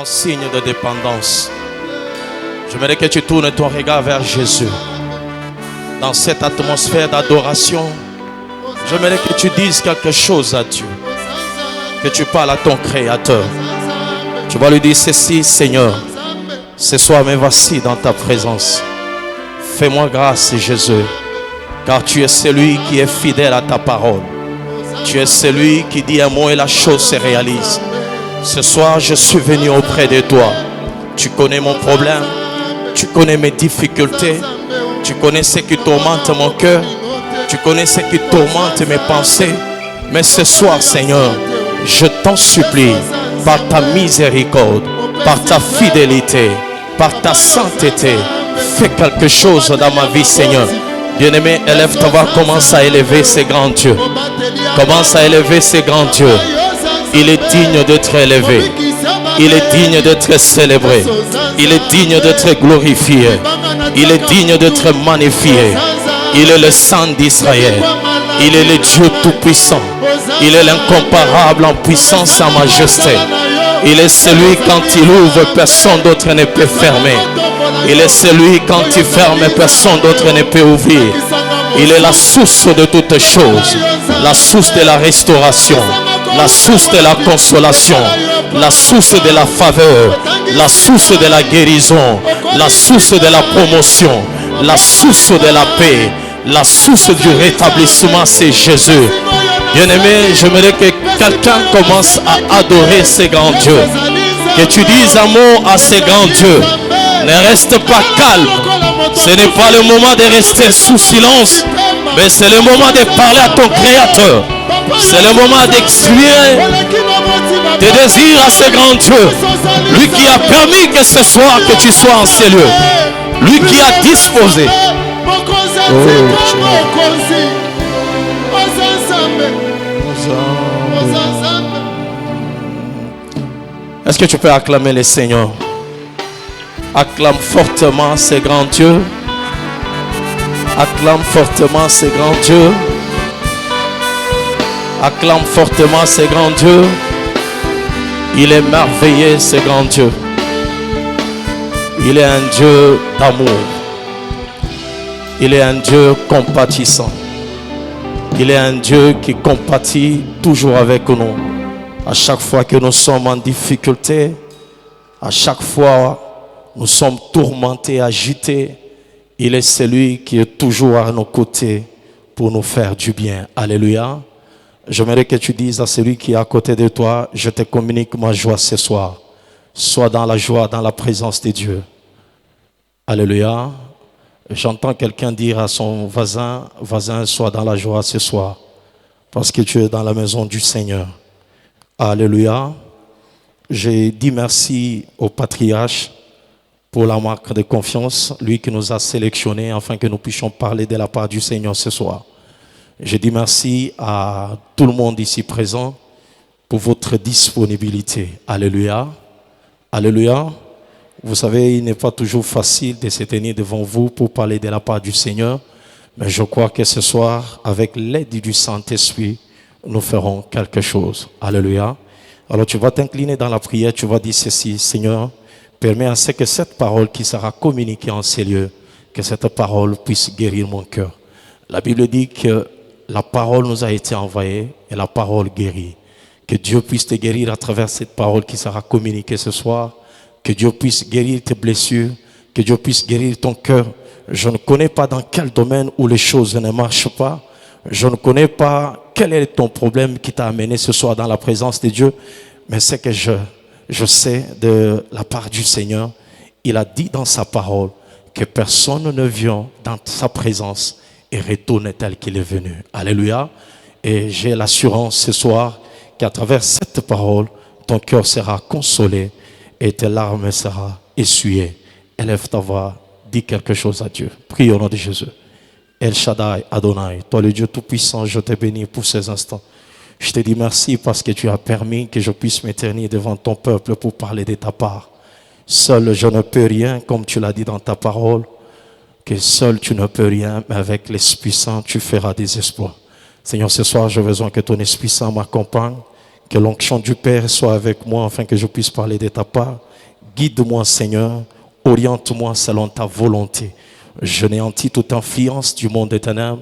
en signe de dépendance. J'aimerais que tu tournes ton regard vers Jésus. Dans cette atmosphère d'adoration, j'aimerais que tu dises quelque chose à Dieu. Que tu parles à ton Créateur. Tu vas lui dire ceci: Seigneur, ce soir me voici dans ta présence. Fais-moi grâce, Jésus, car tu es celui qui est fidèle à ta parole. Tu es celui qui dit un mot et la chose se réalise. Ce soir, je suis venu auprès de toi. Tu connais mon problème, tu connais mes difficultés, tu connais ce qui tourmente mon cœur, tu connais ce qui tourmente mes pensées. Mais ce soir, Seigneur, je t'en supplie, par ta miséricorde, par ta fidélité, par ta sainteté, fais quelque chose dans ma vie, Seigneur. Bien-aimé, élève ta voix, commence à élever ces grands dieux. Commence à élever ces grands dieux. Il est digne d'être élevé. Il est digne d'être célébré. Il est digne d'être glorifié. Il est digne d'être magnifié. Il est le Saint d'Israël. Il est le Dieu tout-puissant. Il est l'incomparable en puissance et en majesté. Il est celui, quand il ouvre, personne d'autre ne peut fermer. Il est celui, quand il ferme, personne d'autre ne peut ouvrir. Il est la source de toutes choses, la source de la restauration, la source de la consolation, la source de la faveur, la source de la guérison, la source de la promotion, la source de la paix, la source du rétablissement, c'est Jésus. Bien-aimé, j'aimerais que quelqu'un commence à adorer ces grands dieux. Que tu dises un mot à ces grands dieux. Ne reste pas calme. Ce n'est pas le moment de rester sous silence, mais c'est le moment de parler à ton Créateur. C'est le moment d'exprimer tes désirs à ce grand Dieu. Lui qui a permis que ce soir que tu sois en ces lieux. Lui qui a disposé. Est-ce que tu peux acclamer le Seigneur? Acclame fortement ces grands dieux. Acclame fortement ces grands dieux. Acclame fortement ces grands dieux. Il est merveilleux, ce grand Dieu. Il est un Dieu d'amour. Il est un Dieu compatissant. Il est un Dieu qui compatit toujours avec nous. À chaque fois que nous sommes en difficulté, à chaque fois nous sommes tourmentés, agités, il est celui qui est toujours à nos côtés pour nous faire du bien. Alléluia. J'aimerais que tu dises à celui qui est à côté de toi: je te communique ma joie ce soir. Sois dans la joie, dans la présence de Dieu. Alléluia. J'entends quelqu'un dire à son voisin: voisin, sois dans la joie ce soir, parce que tu es dans la maison du Seigneur. Alléluia. J'ai dit merci au patriarche pour la marque de confiance, lui qui nous a sélectionnés afin que nous puissions parler de la part du Seigneur ce soir. Je dis merci à tout le monde ici présent pour votre disponibilité. Alléluia. Alléluia. Vous savez, il n'est pas toujours facile de se tenir devant vous pour parler de la part du Seigneur, mais je crois que ce soir, avec l'aide du Saint-Esprit, nous ferons quelque chose. Alléluia. Alors tu vas t'incliner dans la prière, tu vas dire ceci: Seigneur, permets à ce que cette parole qui sera communiquée en ces lieux, que cette parole puisse guérir mon cœur. La Bible dit que la parole nous a été envoyée et la parole guérit. Que Dieu puisse te guérir à travers cette parole qui sera communiquée ce soir. Que Dieu puisse guérir tes blessures. Que Dieu puisse guérir ton cœur. Je ne connais pas dans quel domaine où les choses ne marchent pas. Je ne connais pas quel est ton problème qui t'a amené ce soir dans la présence de Dieu. Mais c'est que je sais de la part du Seigneur. Il a dit dans sa parole que personne ne vient dans sa présence et retourne tel qu'il est venu. Alléluia. Et j'ai l'assurance ce soir qu'à travers cette parole, ton cœur sera consolé et tes larmes seront essuyées. Élève ta voix, dis quelque chose à Dieu. Prie au nom de Jésus. El Shaddai, Adonai, toi le Dieu Tout-Puissant, je te bénis pour ces instants. Je te dis merci parce que tu as permis que je puisse m'éterniser devant ton peuple pour parler de ta part. Seul je ne peux rien, comme tu l'as dit dans ta parole, que seul tu ne peux rien, mais avec l'Esprit Saint, tu feras des exploits. Seigneur, ce soir, j'ai besoin que ton Esprit Saint m'accompagne, que l'onction du Père soit avec moi afin que je puisse parler de ta part Guide-moi, Seigneur. Oriente-moi selon ta volonté. Je néantis toute influence du monde éternel.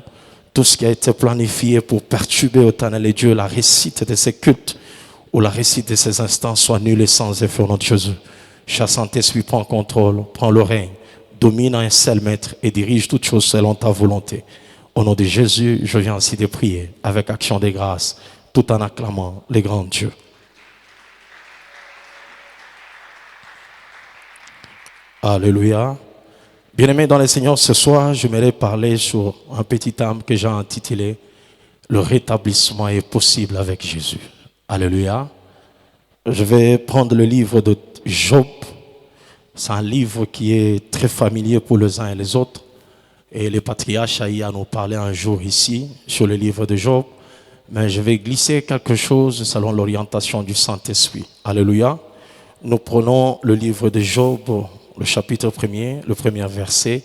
Tout ce qui a été planifié pour perturber au éternel et Dieu la réussite de ces cultes ou la réussite de ces instants soit nul et sans effet au nom de Jésus. Cher Saint-Esprit, prends contrôle, prends le règne, domine un seul maître et dirige toutes choses selon ta volonté. Au nom de Jésus, je viens ainsi de prier avec action de grâce, tout en acclamant les grands dieux. Alléluia. Bien-aimés dans le Seigneur, ce soir, j'aimerais parler sur un petit thème que j'ai intitulé « Le rétablissement est possible avec Jésus ». Alléluia. Je vais prendre le livre de Job. C'est un livre qui est très familier pour les uns et les autres. Et le patriarche Aïa nous parlait un jour ici sur le livre de Job. Mais je vais glisser quelque chose selon l'orientation du Saint-Esprit. Alléluia. Nous prenons le livre de Job, le chapitre 1er, le premier verset.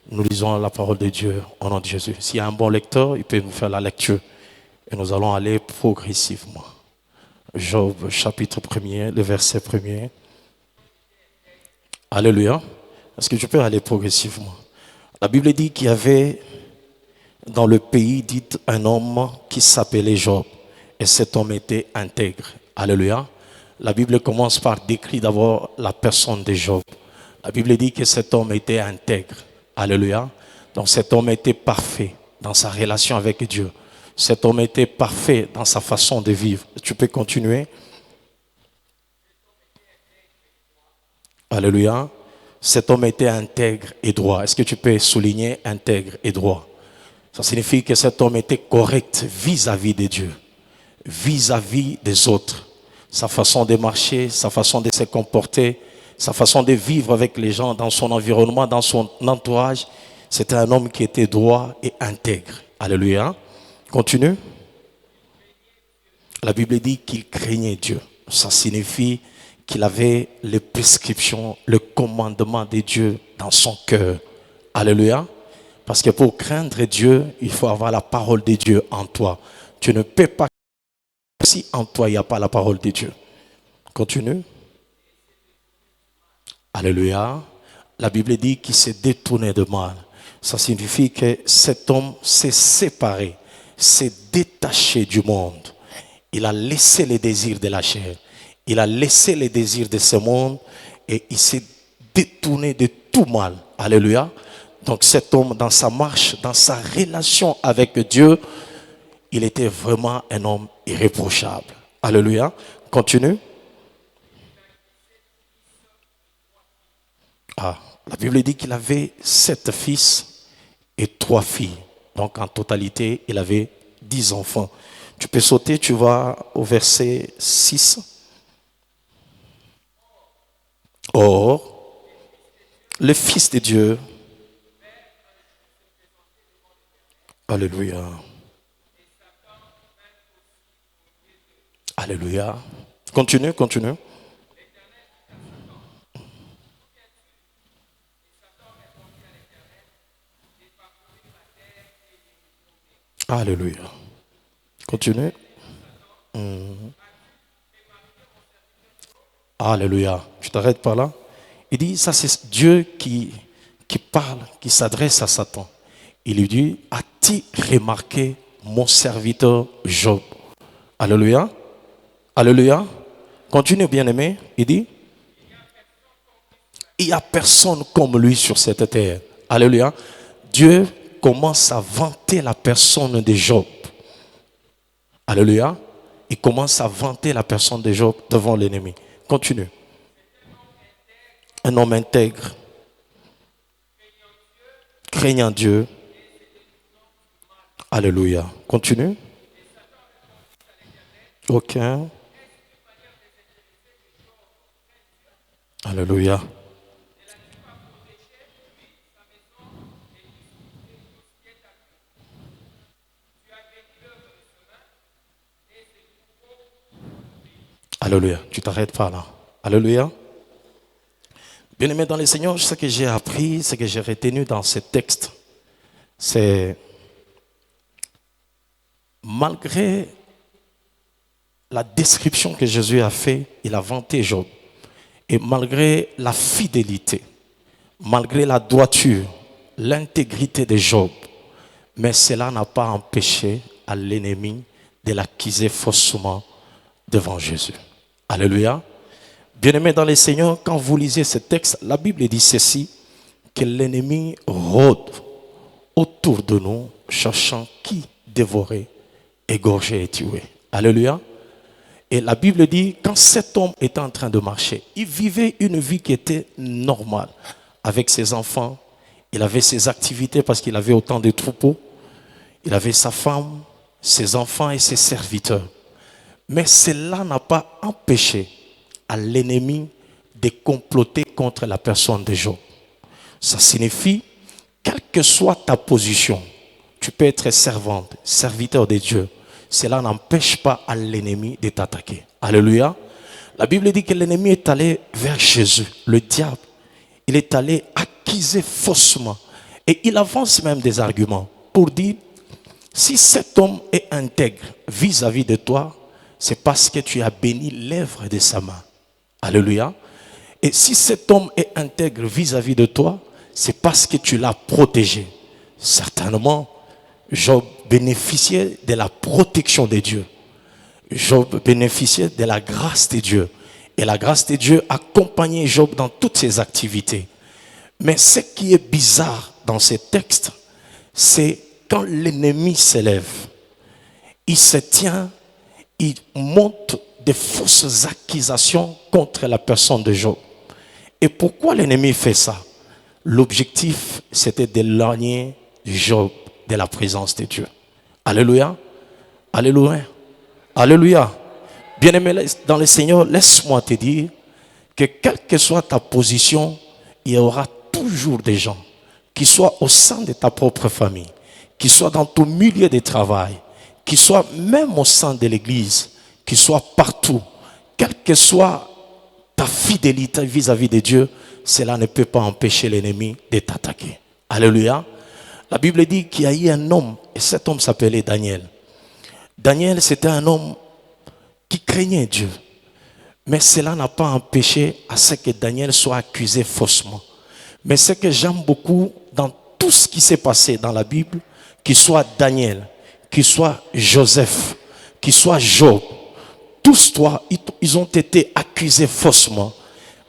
Nous lisons la parole de Dieu au nom de Jésus. S'il y a un bon lecteur, il peut nous faire la lecture. Et nous allons aller progressivement. Job, chapitre 1er, le verset 1er. Alléluia. Est-ce que je peux aller progressivement? La Bible dit qu'il y avait dans le pays dit un homme qui s'appelait Job. Et cet homme était intègre. Alléluia. La Bible commence par décrire d'abord la personne de Job. La Bible dit que cet homme était intègre. Alléluia. Donc cet homme était parfait dans sa relation avec Dieu. Cet homme était parfait dans sa façon de vivre. Tu peux continuer. Alléluia. Cet homme était intègre et droit. Est-ce que tu peux souligner intègre et droit? Ça signifie que cet homme était correct vis-à-vis de Dieu, vis-à-vis des autres. Sa façon de marcher, sa façon de se comporter, sa façon de vivre avec les gens dans son environnement, dans son entourage. C'était un homme qui était droit et intègre. Alléluia. Continue. La Bible dit qu'il craignait Dieu. Ça signifie qu'il avait les prescriptions, le commandement de Dieu dans son cœur. Alléluia. Parce que pour craindre Dieu, il faut avoir la parole de Dieu en toi. Tu ne peux pas si en toi il n'y a pas la parole de Dieu. Continue. Alléluia. La Bible dit qu'il s'est détourné de mal. Ça signifie que cet homme s'est séparé, s'est détaché du monde. Il a laissé les désirs de la chair. Il a laissé les désirs de ce monde et il s'est détourné de tout mal. Alléluia. Donc cet homme, dans sa marche, dans sa relation avec Dieu, il était vraiment un homme irréprochable. Alléluia. Continue. La Bible dit qu'il avait 7 fils et 3 filles. Donc en totalité, il avait 10 enfants. Tu peux sauter, tu vas au verset 6. Or, le Fils de Dieu, alléluia, alléluia, continue, continue. Alléluia. Continue. Alléluia. Je t'arrête par là. Il dit, ça c'est Dieu qui parle, qui s'adresse à Satan. Il lui dit, as-tu remarqué mon serviteur Job? Alléluia. Alléluia. Continue, bien-aimé. Il dit, il n'y a personne comme lui sur cette terre. Alléluia. Dieu commence à vanter la personne de Job. Alléluia. Il commence à vanter la personne de Job devant l'ennemi. Continue. Un homme intègre, craignant Dieu. Alléluia. Continue. Ok. Alléluia. Alléluia. Tu t'arrêtes pas là. Alléluia. Bien-aimé dans le Seigneur, ce que j'ai appris, ce que j'ai retenu dans ce texte, c'est malgré la description que Jésus a fait, il a vanté Job. Et malgré la fidélité, malgré la droiture, l'intégrité de Job, mais cela n'a pas empêché à l'ennemi de l'accuser faussement devant Jésus. Alléluia. Bien-aimés dans le Seigneur, quand vous lisez ce texte, la Bible dit ceci, que l'ennemi rôde autour de nous, cherchant qui dévorer, égorger et tuer. Alléluia. Et la Bible dit, quand cet homme était en train de marcher, il vivait une vie qui était normale, avec ses enfants, il avait ses activités parce qu'il avait autant de troupeaux, il avait sa femme, ses enfants et ses serviteurs. Mais cela n'a pas empêché à l'ennemi de comploter contre la personne de Job. Ça signifie, quelle que soit ta position, tu peux être servante, serviteur de Dieu. Cela n'empêche pas à l'ennemi de t'attaquer. Alléluia. La Bible dit que l'ennemi est allé vers Jésus, le diable. Il est allé accuser faussement. Et il avance même des arguments pour dire, si cet homme est intègre vis-à-vis de toi, c'est parce que tu as béni l'œuvre de sa main. Alléluia. Et si cet homme est intègre vis-à-vis de toi, c'est parce que tu l'as protégé. Certainement, Job bénéficiait de la protection de Dieu. Job bénéficiait de la grâce de Dieu. Et la grâce de Dieu accompagnait Job dans toutes ses activités. Mais ce qui est bizarre dans ces textes, c'est quand l'ennemi s'élève, il se tient, il monte des fausses accusations contre la personne de Job. Et pourquoi l'ennemi fait ça? L'objectif, c'était d'éloigner Job de la présence de Dieu. Alléluia. Alléluia. Alléluia. Bien-aimé dans le Seigneur, laisse-moi te dire que quelle que soit ta position, il y aura toujours des gens qui soient au sein de ta propre famille, qui soient dans ton milieu de travail, qui soient même au sein de l'église, qui soient partout, quelle que soit ta fidélité vis-à-vis de Dieu, cela ne peut pas empêcher l'ennemi de t'attaquer. Alléluia. La Bible dit qu'il y a eu un homme, et cet homme s'appelait Daniel. Daniel, c'était un homme qui craignait Dieu. Mais cela n'a pas empêché à ce que Daniel soit accusé faussement. Mais ce que j'aime beaucoup dans tout ce qui s'est passé dans la Bible, qu'il soit Daniel, qu'il soit Joseph, qu'il soit Job, tous trois, ils ont été accusés faussement.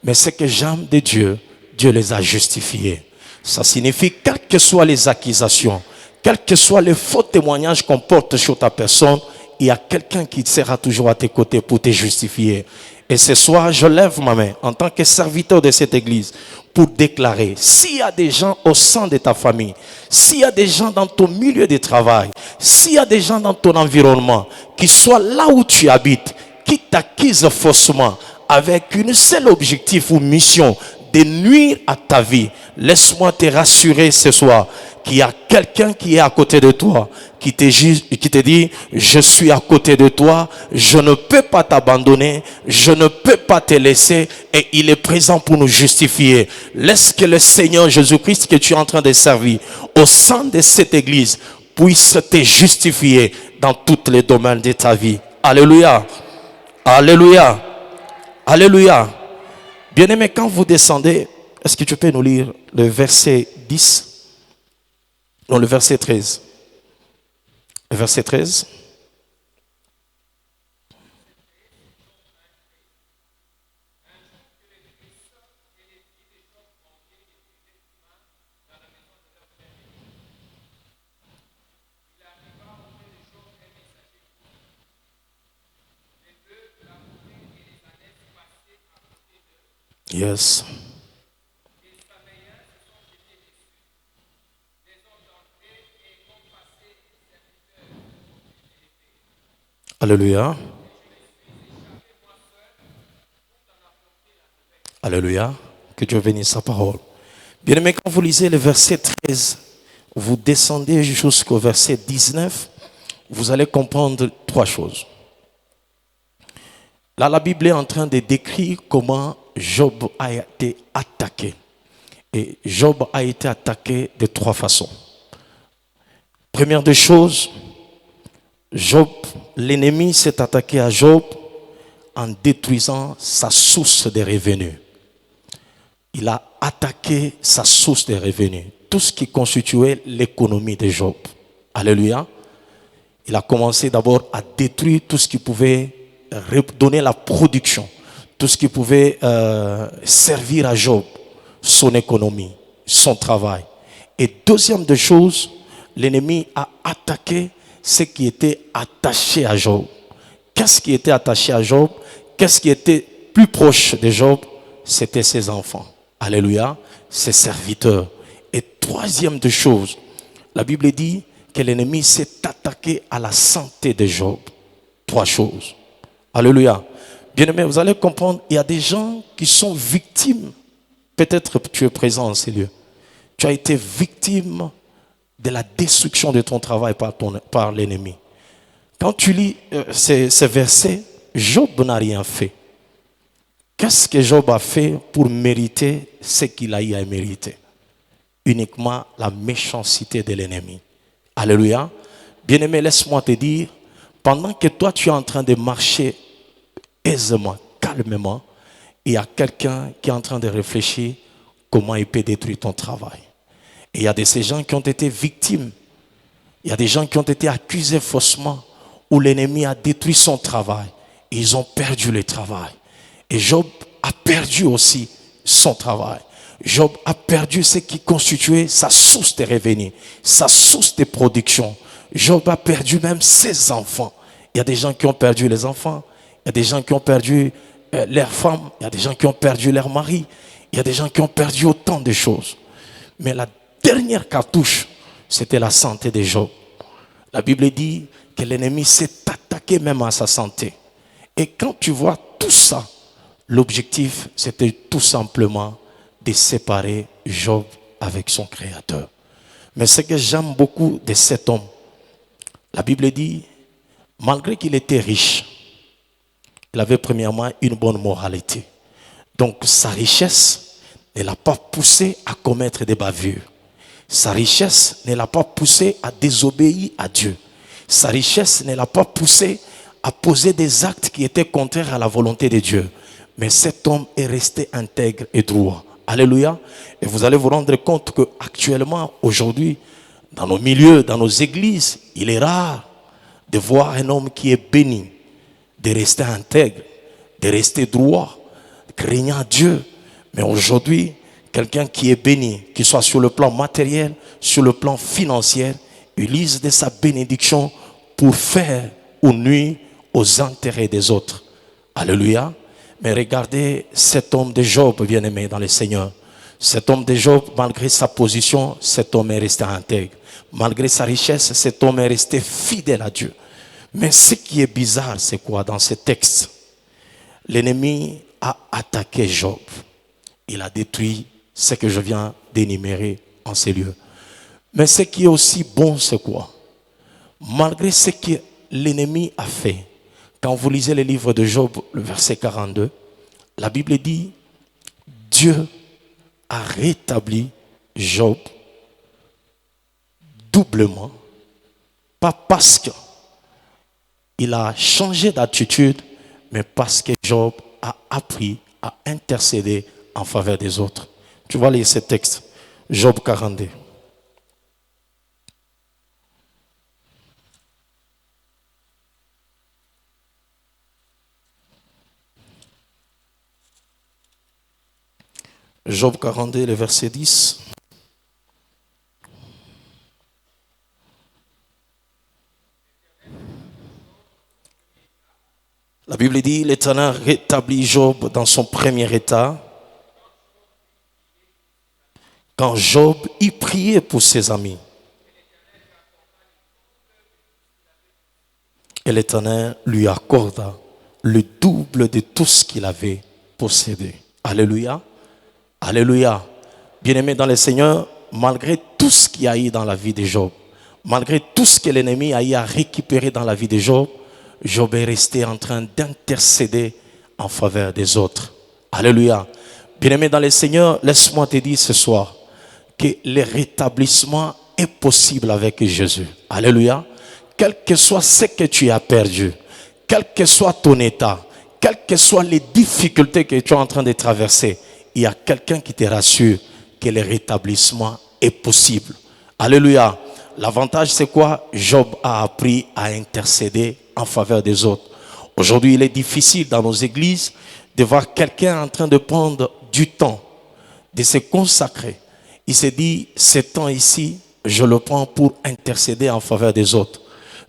Mais ce que j'aime de Dieu, Dieu les a justifiés. Ça signifie, quelles que soient les accusations, quels que soient les faux témoignages qu'on porte sur ta personne, il y a quelqu'un qui sera toujours à tes côtés pour te justifier. Et ce soir, je lève ma main en tant que serviteur de cette église pour déclarer, s'il y a des gens au sein de ta famille, s'il y a des gens dans ton milieu de travail, s'il y a des gens dans ton environnement, qui soient là où tu habites, qui t'accusent faussement, avec une seule objectif ou mission de nuire à ta vie, laisse-moi te rassurer ce soir qu'il y a quelqu'un qui est à côté de toi, qui te dit, je suis à côté de toi, je ne peux pas t'abandonner, je ne peux pas te laisser, et il est présent pour nous justifier. Laisse que le Seigneur Jésus-Christ que tu es en train de servir au sein de cette église puisse te justifier dans tous les domaines de ta vie. Alléluia. Alléluia. Alléluia. Bien-aimé, quand vous descendez, est-ce que tu peux nous lire le verset 10? Non, le verset 13. Le verset 13. Yes. Alléluia. Alléluia. Que Dieu bénisse sa parole. Bien aimé, quand vous lisez le verset 13, vous descendez jusqu'au verset 19, vous allez comprendre trois choses. Là, la Bible est en train de décrire comment Job a été attaqué. Et Job a été attaqué de trois façons. Première des choses, Job, l'ennemi s'est attaqué à Job en détruisant sa source de revenus. il a attaqué sa source de revenus, tout ce qui constituait l'économie de Job. Alléluia. Il a commencé d'abord à détruire tout ce qui pouvait donner la production, tout ce qui pouvait servir à Job, son économie, son travail. Et deuxième des choses, l'ennemi a attaqué ce qui était attaché à Job. Qu'est-ce qui était attaché à Job? Qu'est-ce qui était plus proche de Job? C'était ses enfants. Alléluia. Ses serviteurs. Et troisième des choses, la Bible dit que l'ennemi s'est attaqué à la santé de Job. Trois choses. Alléluia. Bien-aimés, vous allez comprendre, il y a des gens qui sont victimes. Peut-être tu es présent en ces lieux. Tu as été victime de la destruction de ton travail par l'ennemi. Quand tu lis ces versets, Job n'a rien fait. Qu'est-ce que Job a fait pour mériter ce qu'il a eu à mériter? Uniquement la méchanceté de l'ennemi. Alléluia. Bien-aimé, laisse-moi te dire, pendant que toi tu es en train de marcher aisément, calmement, il y a quelqu'un qui est en train de réfléchir comment il peut détruire ton travail. Et il y a de ces gens qui ont été victimes. Il y a des gens qui ont été accusés faussement, où l'ennemi a détruit son travail. Et ils ont perdu le travail. Et Job a perdu aussi son travail. Job a perdu ce qui constituait sa source de revenus, sa source de production. Job a perdu même ses enfants. Il y a des gens qui ont perdu les enfants. Il y a des gens qui ont perdu leurs femmes. Il y a des gens qui ont perdu leur mari. Il y a des gens qui ont perdu autant de choses. Mais la dernière cartouche, c'était la santé de Job. La Bible dit que l'ennemi s'est attaqué même à sa santé. Et quand tu vois tout ça, l'objectif, c'était tout simplement de séparer Job avec son Créateur. Mais ce que j'aime beaucoup de cet homme, la Bible dit, malgré qu'il était riche, il avait premièrement une bonne moralité. Donc sa richesse ne l'a pas poussé à commettre des bavures. Sa richesse ne l'a pas poussé à désobéir à Dieu. Sa richesse ne l'a pas poussé à poser des actes qui étaient contraires à la volonté de Dieu. Mais cet homme est resté intègre et droit. Alléluia. Et vous allez vous rendre compte qu'actuellement, aujourd'hui, dans nos milieux, dans nos églises, il est rare de voir un homme qui est béni, de rester intègre, de rester droit, craignant Dieu. Mais aujourd'hui, quelqu'un qui est béni, qu'il soit sur le plan matériel, sur le plan financier, utilise de sa bénédiction pour faire ou nuire aux intérêts des autres. Alléluia. Mais regardez cet homme de Job, bien-aimé dans le Seigneur. Cet homme de Job, malgré sa position, cet homme est resté intègre. Malgré sa richesse, cet homme est resté fidèle à Dieu. Mais ce qui est bizarre, c'est quoi dans ce texte? L'ennemi a attaqué Job. Il a détruit ce que je viens d'énumérer en ces lieux. Mais ce qui est aussi bon, c'est quoi? Malgré ce que l'ennemi a fait, quand vous lisez le livre de Job, le verset 42, la Bible dit, Dieu a rétabli Job doublement, pas parce qu'il a changé d'attitude, mais parce que Job a appris à intercéder en faveur des autres. Tu vas lire ce texte, Job 42. Job 42, le verset 10. La Bible dit, l'Éternel rétablit Job dans son premier état. Quand Job y priait pour ses amis. Et l'Éternel lui accorda le double de tout ce qu'il avait possédé. Alléluia. Alléluia. Bien-aimé dans le Seigneur, malgré tout ce qu'il y a eu dans la vie de Job, malgré tout ce que l'ennemi a eu à récupérer dans la vie de Job, Job est resté en train d'intercéder en faveur des autres. Alléluia. Bien-aimé dans le Seigneur, laisse-moi te dire ce soir que le rétablissement est possible avec Jésus. Alléluia. Quel que soit ce que tu as perdu, quel que soit ton état, quelles que soient les difficultés que tu es en train de traverser, il y a quelqu'un qui te rassure que le rétablissement est possible. Alléluia. L'avantage, c'est quoi? Job a appris à intercéder en faveur des autres. Aujourd'hui, il est difficile dans nos églises de voir quelqu'un en train de prendre du temps, de se consacrer. Il se dit, ce temps ici, je le prends pour intercéder en faveur des autres.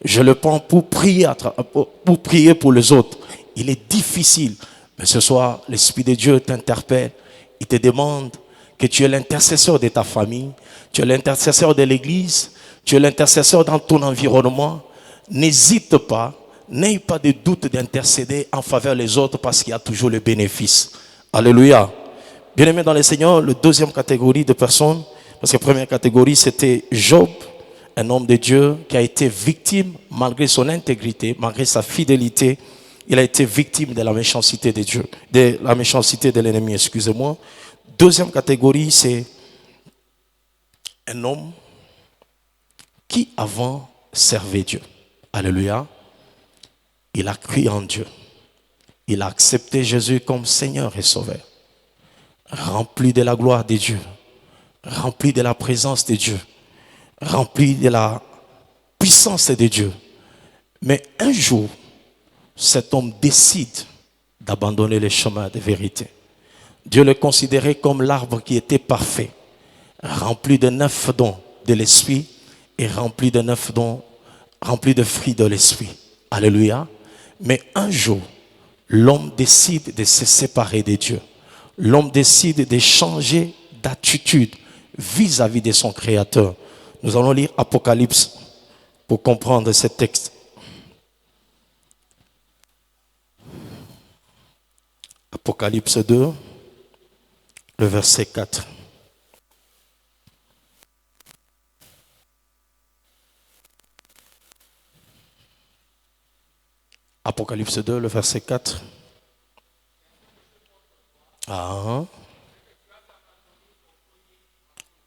Je le prends pour prier pour les autres. Il est difficile. Mais ce soir, l'Esprit de Dieu t'interpelle. Il te demande que tu es l'intercesseur de ta famille. Tu es l'intercesseur de l'église. Tu es l'intercesseur dans ton environnement. N'hésite pas. N'aie pas de doute d'intercéder en faveur des autres parce qu'il y a toujours le bénéfice. Alléluia. Bien-aimés dans le Seigneur, la deuxième catégorie de personnes, parce que la première catégorie c'était Job, un homme de Dieu qui a été victime malgré son intégrité, malgré sa fidélité, il a été victime de la méchanceté de Dieu, de la méchanceté de l'ennemi, excusez-moi. Deuxième catégorie, c'est un homme qui avant servait Dieu. Alléluia. Il a cru en Dieu. Il a accepté Jésus comme Seigneur et Sauveur. Rempli de la gloire de Dieu. Rempli de la présence de Dieu. Rempli de la puissance de Dieu. Mais un jour, cet homme décide d'abandonner le chemin de vérité. Dieu le considérait comme l'arbre qui était parfait, rempli de 9 dons de l'esprit et rempli de 9 dons, rempli de fruits de l'esprit. Alléluia. Mais un jour, l'homme décide de se séparer de Dieu. L'homme décide de changer d'attitude vis-à-vis de son Créateur. Nous allons lire Apocalypse pour comprendre ce texte. Apocalypse 2, le verset 4. Apocalypse 2, le verset 4. Ah.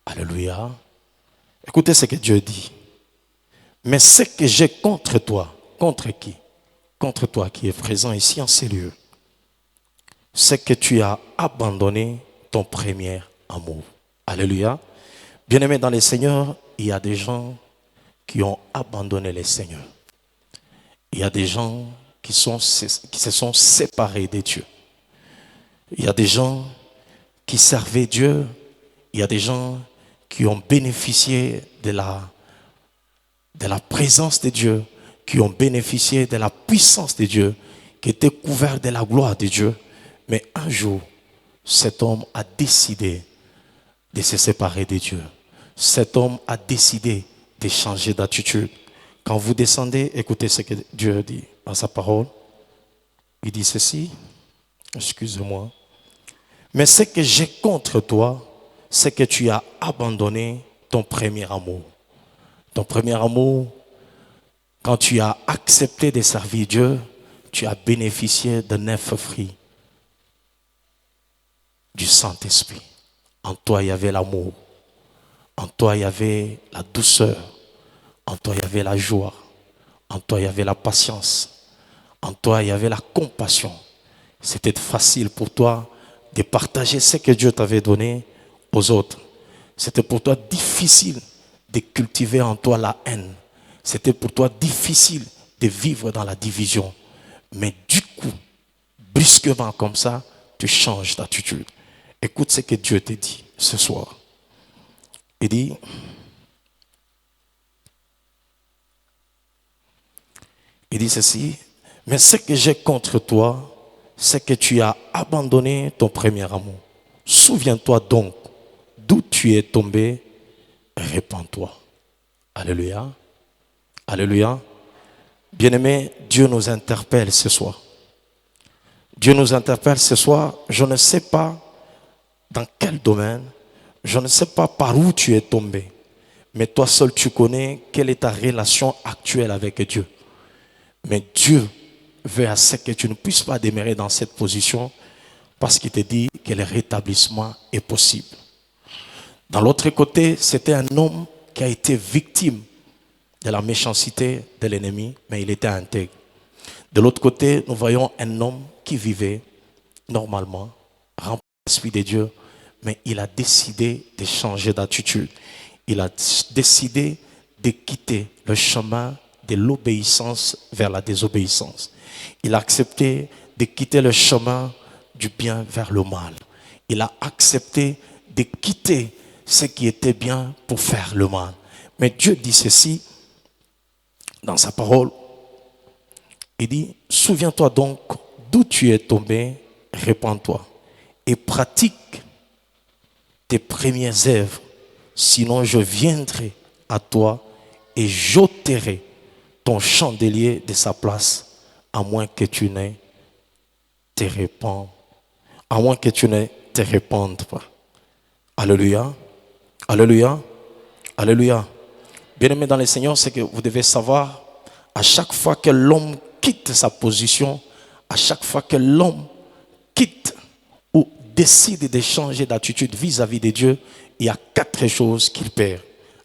Alléluia. Écoutez ce que Dieu dit. Mais ce que j'ai contre toi, contre qui? Contre toi qui est présent ici en ces lieux, c'est que tu as abandonné ton premier amour. Alléluia. Bien-aimés dans les Seigneurs, il y a des gens qui ont abandonné les Seigneurs. Il y a des gens qui se sont séparés de Dieu. Il y a des gens qui servaient Dieu. Il y a des gens qui ont bénéficié de la présence de Dieu, qui ont bénéficié de la puissance de Dieu, qui étaient couverts de la gloire de Dieu. Mais un jour, cet homme a décidé de se séparer de Dieu. Cet homme a décidé de changer d'attitude. Quand vous descendez, écoutez ce que Dieu dit dans sa parole. Il dit ceci, excusez-moi. Mais ce que j'ai contre toi, c'est que tu as abandonné ton premier amour. Ton premier amour, quand tu as accepté de servir Dieu, tu as bénéficié de 9 fruits du Saint-Esprit. En toi, il y avait l'amour. En toi, il y avait la douceur. En toi, il y avait la joie. En toi, il y avait la patience. En toi, il y avait la compassion. C'était facile pour toi de partager ce que Dieu t'avait donné aux autres. C'était pour toi difficile de cultiver en toi la haine. C'était pour toi difficile de vivre dans la division. Mais du coup, brusquement comme ça, tu changes d'attitude. Écoute ce que Dieu te dit ce soir. Il dit ceci, mais ce que j'ai contre toi, c'est que tu as abandonné ton premier amour. Souviens-toi donc d'où tu es tombé, répands-toi. Alléluia. Alléluia. Bien-aimé, Dieu nous interpelle ce soir. Dieu nous interpelle ce soir. Je ne sais pas dans quel domaine, je ne sais pas par où tu es tombé, mais toi seul tu connais quelle est ta relation actuelle avec Dieu. Mais Dieu veut à ce que tu ne puisses pas demeurer dans cette position parce qu'il te dit que le rétablissement est possible. Dans l'autre côté, c'était un homme qui a été victime de la méchanceté de l'ennemi, mais il était intègre. De l'autre côté, nous voyons un homme qui vivait normalement, rempli l'Esprit de Dieu, mais il a décidé de changer d'attitude. Il a décidé de quitter le chemin de l'obéissance vers la désobéissance. Il a accepté de quitter le chemin du bien vers le mal. Il a accepté de quitter ce qui était bien pour faire le mal. Mais Dieu dit ceci dans sa parole. Il dit, souviens-toi donc d'où tu es tombé, répands-toi et pratique tes premières œuvres. Sinon je viendrai à toi et j'ôterai ton chandelier de sa place, à moins que tu ne te répandes. À moins que tu ne te répandes pas. Alléluia. Alléluia. Alléluia. Bien-aimé dans le Seigneur, c'est que vous devez savoir, à chaque fois que l'homme quitte sa position, à chaque fois que l'homme quitte ou décide de changer d'attitude vis-à-vis de Dieu, il y a 4 choses qu'il perd.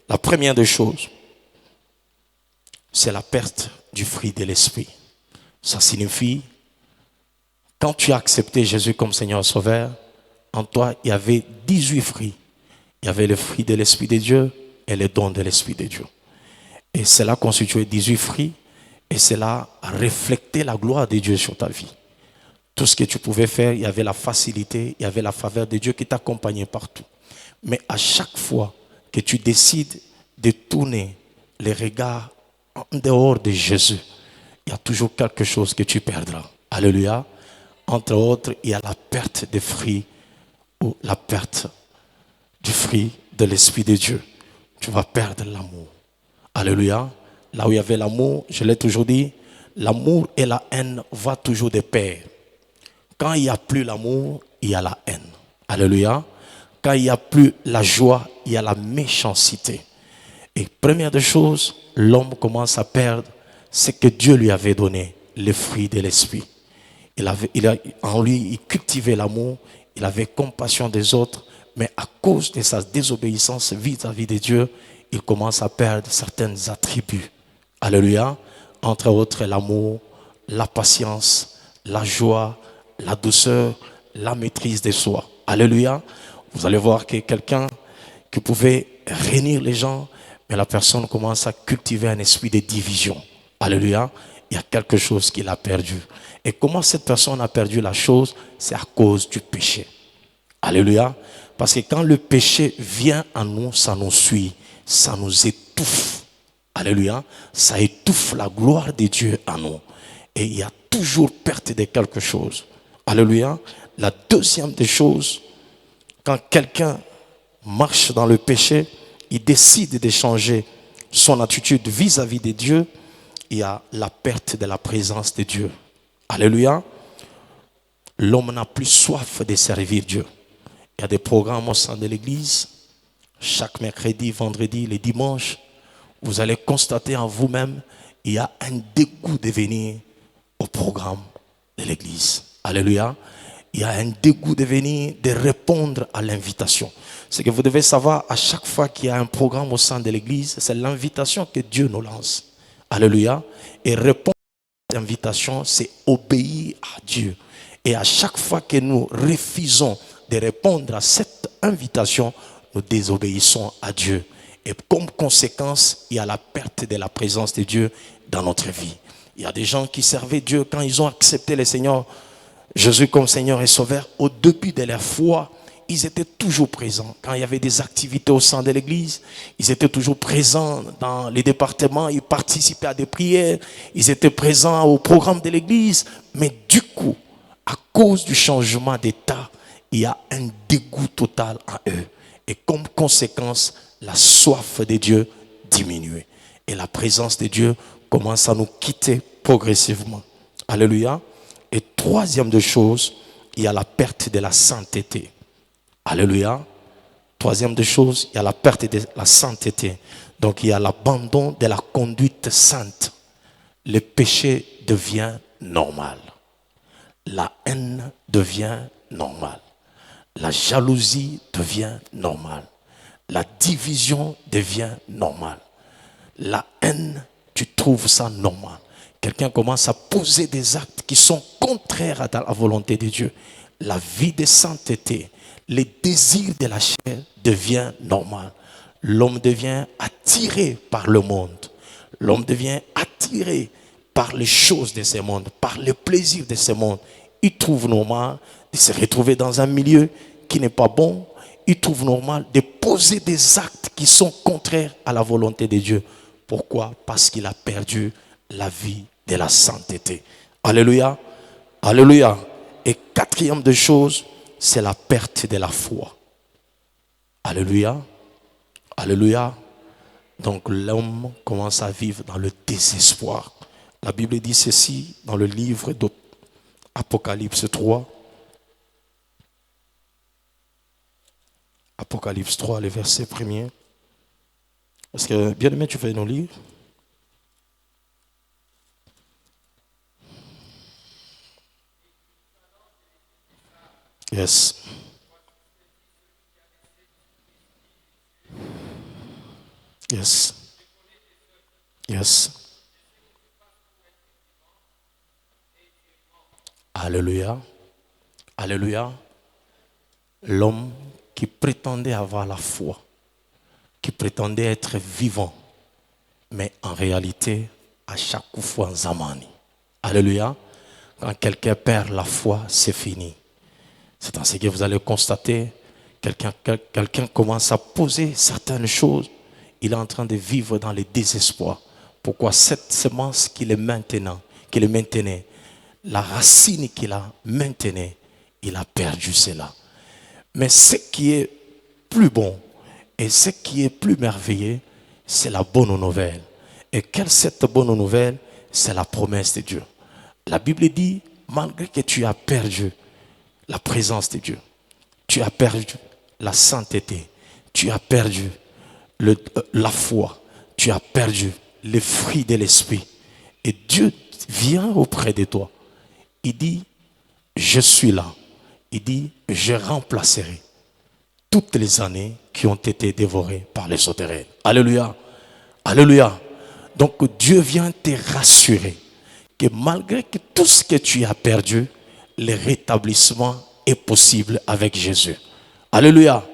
La première des choses, c'est la perte du fruit de l'esprit. Ça signifie, quand tu as accepté Jésus comme Seigneur et Sauveur, en toi, il y avait 18 fruits. Il y avait le fruit de l'Esprit de Dieu et les dons de l'Esprit de Dieu. Et cela constituait 18 fruits et cela reflétait la gloire de Dieu sur ta vie. Tout ce que tu pouvais faire, il y avait la facilité, il y avait la faveur de Dieu qui t'accompagnait partout. Mais à chaque fois que tu décides de tourner les regards en dehors de Jésus, il y a toujours quelque chose que tu perdras. Alléluia. Entre autres, il y a la perte des fruits ou la perte du fruit de l'Esprit de Dieu. Tu vas perdre l'amour. Alléluia. Là où il y avait l'amour, je l'ai toujours dit, l'amour et la haine vont toujours de pair. Quand il n'y a plus l'amour, il y a la haine. Alléluia. Quand il n'y a plus la joie, il y a la méchanceté. Et première des choses, l'homme commence à perdre ce que Dieu lui avait donné, les fruits de l'esprit. En lui, il cultivait l'amour, il avait compassion des autres, mais à cause de sa désobéissance vis-à-vis de Dieu, il commence à perdre certains attributs. Alléluia. Entre autres, l'amour, la patience, la joie, la douceur, la maîtrise de soi. Alléluia. Vous allez voir que quelqu'un qui pouvait réunir les gens, mais la personne commence à cultiver un esprit de division. Alléluia. Il y a quelque chose qu'il a perdu. Et comment cette personne a perdu la chose? C'est à cause du péché. Alléluia. Parce que quand le péché vient à nous, ça nous suit, ça nous étouffe. Alléluia. Ça étouffe la gloire de Dieu en nous. Et il y a toujours perte de quelque chose. Alléluia. La deuxième des choses, quand quelqu'un marche dans le péché, il décide de changer son attitude vis-à-vis de Dieu, il y a la perte de la présence de Dieu. Alléluia. L'homme n'a plus soif de servir Dieu. Il y a des programmes au sein de l'église. Chaque mercredi, vendredi, les dimanches, vous allez constater en vous-même, il y a un dégoût de venir au programme de l'église. Alléluia. Il y a un dégoût de venir, de répondre à l'invitation. C'est que vous devez savoir, à chaque fois qu'il y a un programme au sein de l'église, c'est l'invitation que Dieu nous lance. Alléluia. Et répondre à cette invitation, c'est obéir à Dieu. Et à chaque fois que nous refusons de répondre à cette invitation, nous désobéissons à Dieu. Et comme conséquence, il y a la perte de la présence de Dieu dans notre vie. Il y a des gens qui servaient Dieu quand ils ont accepté le Seigneur Jésus comme Seigneur et Sauveur. Au début de leur foi, ils étaient toujours présents. Quand il y avait des activités au sein de l'église, ils étaient toujours présents dans les départements, ils participaient à des prières, ils étaient présents au programme de l'église. Mais du coup, à cause du changement d'état, il y a un dégoût total à eux. Et comme conséquence, la soif de Dieu diminue. Et la présence de Dieu commence à nous quitter progressivement. Alléluia. Et troisième de choses, il y a la perte de la sainteté. Alléluia. Troisième de choses, il y a la perte de la sainteté. Donc il y a l'abandon de la conduite sainte. Le péché devient normal. La haine devient normale. La jalousie devient normale. La division devient normale. La haine, tu trouves ça normal. Quelqu'un commence à poser des actes qui sont contraires à la volonté de Dieu. la vie de sainteté, les désirs de la chair devient normal. L'homme devient attiré par le monde. L'homme devient attiré par les choses de ce monde, par les plaisirs de ce monde. Il trouve normal de se retrouver dans un milieu qui n'est pas bon. Il trouve normal de poser des actes qui sont contraires à la volonté de Dieu. Pourquoi? Parce qu'il a perdu la vie de la sainteté. Alléluia. Alléluia. Et quatrième de choses, c'est la perte de la foi. Alléluia. Alléluia. Donc l'homme commence à vivre dans le désespoir. La Bible dit ceci dans le livre d'Apocalypse 3. Apocalypse 3, le verset 1er. Est-ce que, bien aimé, tu fais nous lire? Yes. Yes. Yes. Alléluia. Alléluia. L'homme qui prétendait avoir la foi, qui prétendait être vivant, mais en réalité, à chaque fois, en zamani. Alléluia. Quand quelqu'un perd la foi, c'est fini. C'est ainsi que vous allez constater, quelqu'un commence à poser certaines choses. Il est en train de vivre dans le désespoir. Pourquoi? Cette semence qu'il maintenait, la racine qu'il a maintenue, il a perdu cela. Mais ce qui est plus bon et ce qui est plus merveilleux, c'est la bonne nouvelle. Et quelle est cette bonne nouvelle? C'est la promesse de Dieu. La Bible dit, malgré que tu as perdu la présence de Dieu, tu as perdu la sainteté, tu as perdu la foi, tu as perdu les fruits de l'esprit. Et Dieu vient auprès de toi. Il dit, je suis là. Il dit, je remplacerai toutes les années qui ont été dévorées par les sauterelles. Alléluia. Alléluia. Donc Dieu vient te rassurer que malgré que tout ce que tu as perdu, le rétablissement est possible avec Jésus. Alléluia.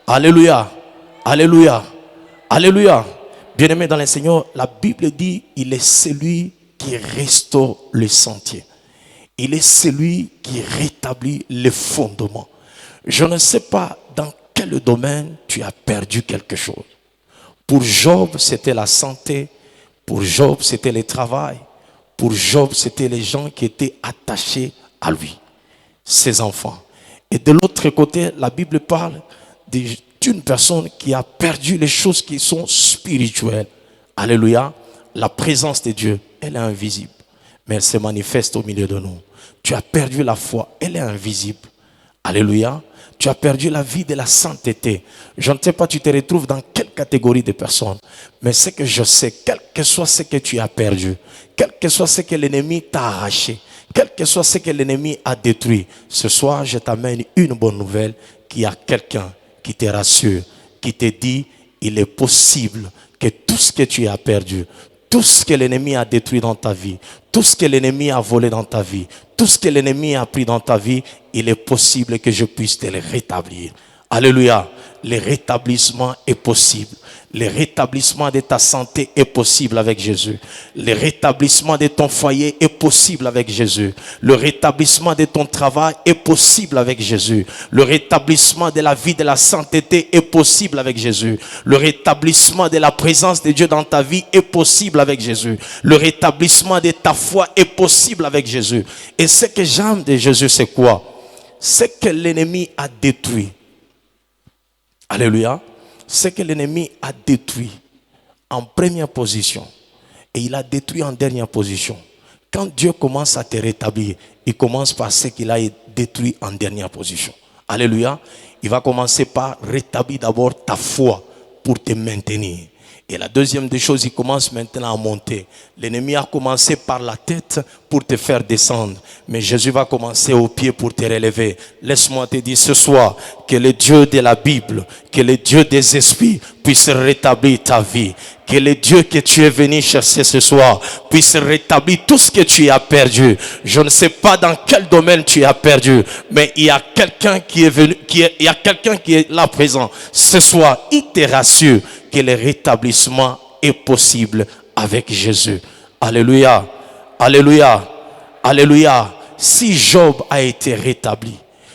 Alléluia. Alléluia. Alléluia. Bien-aimé dans le Seigneur, la Bible dit, il est celui qui restaure le sentier. Il est celui qui rétablit les fondements. Je ne sais pas dans quel domaine tu as perdu quelque chose. Pour Job, c'était la santé. Pour Job, c'était le travail. Pour Job, c'était les gens qui étaient attachés à lui, ses enfants. Et de l'autre côté, la Bible parle d'une personne qui a perdu les choses qui sont spirituelles. Alléluia. La présence de Dieu, elle est invisible, mais elle se manifeste au milieu de nous. Tu as perdu la foi, elle est invisible. Alléluia. Tu as perdu la vie de la sainteté. Je ne sais pas, tu te retrouves dans quelle catégorie de personnes. Mais ce que je sais, quel que soit ce que tu as perdu, quel que soit ce que l'ennemi t'a arraché, quel que soit ce que l'ennemi a détruit, ce soir, je t'amène une bonne nouvelle, qu'il y a quelqu'un qui te rassure, qui te dit, il est possible que tout ce que tu as perdu, tout ce que l'ennemi a détruit dans ta vie, tout ce que l'ennemi a volé dans ta vie, tout ce que l'ennemi a pris dans ta vie, il est possible que je puisse te le rétablir. Alléluia. Le rétablissement est possible. Le rétablissement de ta santé est possible avec Jésus. Le rétablissement de ton foyer est possible avec Jésus. Le rétablissement de ton travail est possible avec Jésus. Le rétablissement de la vie de la sainteté est possible avec Jésus. Le rétablissement de la présence de Dieu dans ta vie est possible avec Jésus. Le rétablissement de ta foi est possible avec Jésus. Et ce que j'aime de Jésus, c'est quoi? C'est que l'ennemi a détruit. Alléluia. C'est que l'ennemi a détruit en première position et il a détruit en dernière position. Quand Dieu commence à te rétablir, il commence par ce qu'il a détruit en dernière position. Alléluia. Il va commencer par rétablir d'abord ta foi pour te maintenir. Et la deuxième des choses, il commence maintenant à monter. L'ennemi a commencé par la tête pour te faire descendre. Mais Jésus va commencer au pied pour te relever. Laisse-moi te dire ce soir que le Dieu de la Bible, que le Dieu des esprits puisse rétablir ta vie. Que le Dieu que tu es venu chercher ce soir puisse rétablir tout ce que tu as perdu. Je ne sais pas dans quel domaine tu as perdu, mais il y a quelqu'un qui est venu, il y a quelqu'un qui est là présent ce soir. Il te rassure que le rétablissement est possible avec Jésus. Alléluia, alléluia, alléluia. Si Job a été rétabli,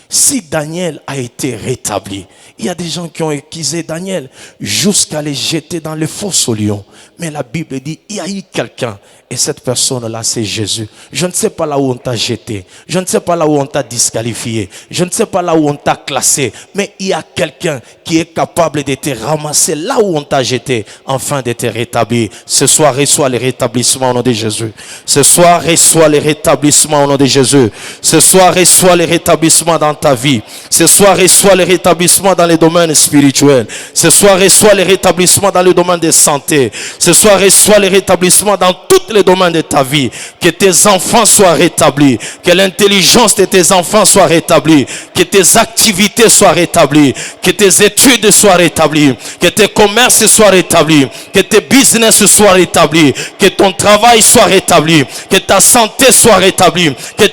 si Daniel a été rétabli, il y a des gens qui ont accusé Daniel jusqu'à les jeter dans le fosse au lion. Mais la Bible dit, il y a eu quelqu'un. Et cette personne-là, c'est Jésus. Je ne sais pas là où on t'a jeté. Je ne sais pas là où on t'a disqualifié. Je ne sais pas là où on t'a classé. Mais il y a quelqu'un qui est capable de te ramasser là où on t'a jeté, afin de te rétablir. Ce soir, reçois le rétablissement au nom de Jésus. Ce soir, reçois le rétablissement au nom de Jésus. Ce soir, reçois le rétablissement dans ta vie. Ce soir, reçois le rétablissement dans les domaines spirituels. Ce soir, reçois le rétablissement dans le domaine de santé. Ce soir, reçois le rétablissement dans toutes les domaines de ta vie. Que tes enfants soient rétablis. Que l'intelligence de tes enfants soit rétablie. Que tes activités soient rétablies. Que tes études soient rétablies. Que tes commerces soient rétablis. Que tes business soient rétablis. Que ton travail soit rétabli. Que ta santé soit rétablie. Que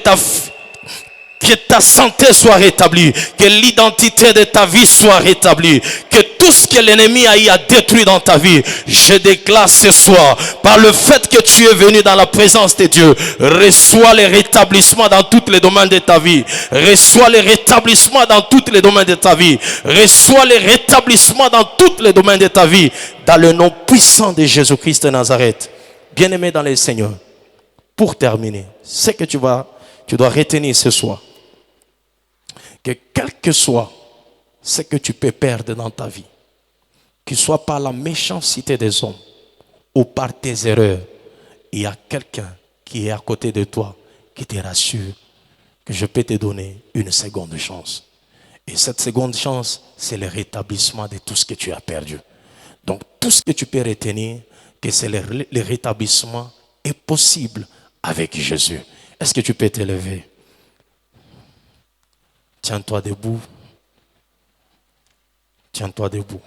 ta santé soit rétablie, que l'identité de ta vie soit rétablie, que tout ce que l'ennemi a détruit dans ta vie, je déclare ce soir, par le fait que tu es venu dans la présence de Dieu, reçois le rétablissement dans tous les domaines de ta vie, reçois le rétablissement dans tous les domaines de ta vie, reçois le rétablissement dans tous les domaines de ta vie, dans le nom puissant de Jésus-Christ de Nazareth. Bien-aimé dans le Seigneur, pour terminer, ce que tu dois retenir ce soir, que quel que soit ce que tu peux perdre dans ta vie, qu'il soit par la méchanceté des hommes ou par tes erreurs, il y a quelqu'un qui est à côté de toi qui te rassure que je peux te donner une seconde chance. Et cette seconde chance, c'est le rétablissement de tout ce que tu as perdu. Donc tout ce que tu peux retenir, que c'est le rétablissement est possible avec Jésus. Est-ce que tu peux te lever? Tiens-toi debout. Tiens-toi debout.